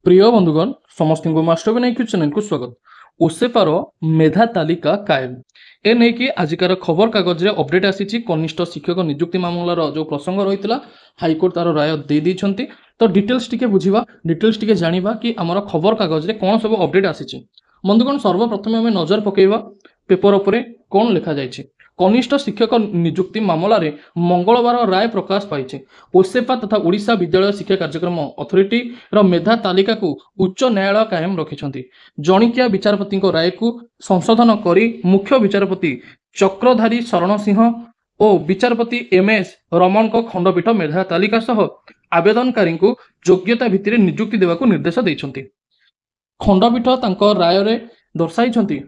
प्रिय बंधुगण समस्त को मास्टर विनायक चैनल को स्वागत। ओसेफार मेधा तालिका कायम ए नहीं कि आजिकार खबर कागज रे अपडेट आसी कनिष्ठ शिक्षक नियुक्ति मामलार जो प्रसंग रही हाइकोर्ट तार राय दे देइछंती। तो डिटेल्स टिके बुझिबा डिटेल्स टिके जानिबा कि आमर खबर कागज रे कोन सब अपडेट आसी। बंधुगण सर्वप्रथमे आम नजर पकेबा पेपर उपरे कोन लिखा जाइछि। कनिष्ठ शिक्षक नियुक्ति मामलें मंगलवार राय प्रकाश पाई। ओसेफा तथा ओडिशा विद्यालय शिक्षा कार्यक्रम अथॉरिटी मेधा तालिका को उच्च न्यायालय कायम रखिछंती। जणिकिया विचारपति राय को संशोधन करी मुख्य विचारपति चक्रधारी शरण सिंह और विचारपति एमएस रमण को खंडपीठ मेधा तालिका सह आवेदनकारी को योग्यता भित्तिरे नियुक्ति देवाक निर्देश देइछंती। खंडपीठ तांको राय रे दर्शाइछंती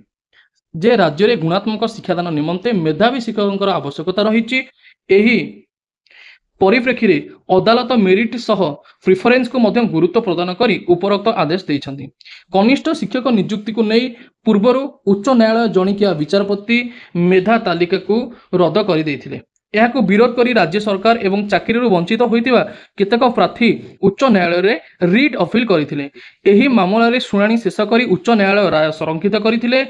जे राज्य में गुणात्मक शिक्षादान निमंते मेधावी शिक्षकों आवश्यकता रही। परिप्रेक्षी रे अदालत मेरिट सह प्रिफरेंस को मध्य गुरुत्व प्रदान करी उपरोक्त आदेश देइछंती। कनिष्ठ शिक्षक नियुक्ति को नहीं पूर्वर उच्च न्यायालय जणिकिया विचारपति मेधा तालिका को रद्द कर देइथिले। यह विरोध करी राज्य सरकार एवं चाकरी वंचित होइतिबा केतेक प्रार्थी उच्च न्यायालय रे रिट अपील करथिले। एही मामला रे शुणाणी शेष करी उच्च न्यायालय राय संरक्षित करथिले।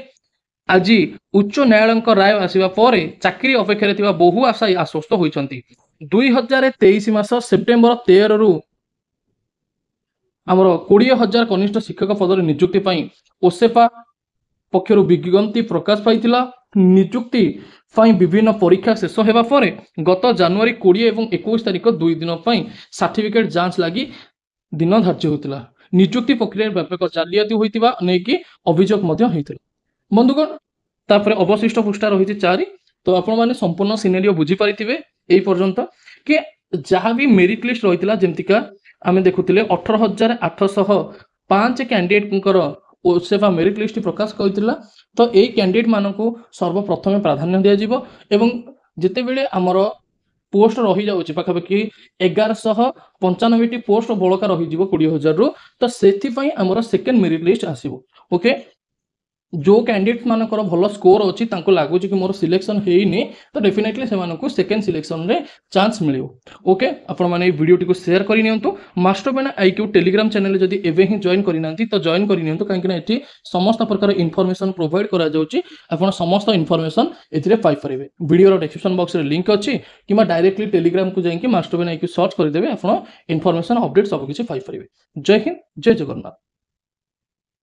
आज उच्च न्यायालय राय आसवा पर चाकरी अपेक्षा बहु आशा आश्वस्त होती। 2023 मास सेप्टेम्बर 13 रु आमर 20,000 कनिष्ठ शिक्षक पदर नियुक्ति पाई ओसेफा पक्षर विज्ञप्ति प्रकाश पाई। नियुक्ति विभिन्न परीक्षा शेष होगा पर गत जनवरी 20 और 21 तारिख 2 दिन सर्टिफिकेट जांच लगी दिन धार्य होता। नियुक्ति प्रक्रिया व्यापक जालियाती होता नहीं अभियोग। बंधुगण तापर अवशिष्ट पृष्ठा रही 4। तो आपण माने संपूर्ण सिनेरियो बुझी पारिथिबे एई पर्यंत कि जहाँ भी मेरिट लिस्ट रही जमतीका आम देखुले 18,805 कैंडिडेट ओसेफा मेरिट लिस्ट प्रकाश करथिला। तो यही कैंडिडेट मानकु सर्वप्रथमे प्राधान्य दिया जिवो एवं जेतेबेले आमर पोस्ट रही जाउछि पाखापाखि 1195 पोस्ट बळका रही जिवो 20,000 रु। तो सेथि पई आमर सेकेंड मेरिट लिस्ट आसीबो। ओके जो कैंडिडेट मानकर भल स्कोर अच्छी लगुच कि मोर सिलेक्शन होनी तो डेफिनेटली से सेकेंड सिलेक्शन रे चांस मिले। ओके आपण मैंने वीडियो टी को शेयर करनी मास्टर बेना आईक्यू टेलीग्राम चैनल जदि एबे ही जॉइन करना तो जॉइन करनी कहीं समस्त प्रकार इनफॉरमेशन प्रोवाइड करा जाउची। आपण समस्त इनफॉरमेशन एथिरे पाई परिबे। वीडियो डिस्क्रिप्शन बॉक्स रे लिंक अच्छी कि डायरेक्टली टेलीग्राम को जाइए मास्टर बेना आईक्यू सर्च करदेवे। आपण इनफॉरमेशन अपडेट सब किछि पाई परिबे। जय हिंद जय जगन्नाथ।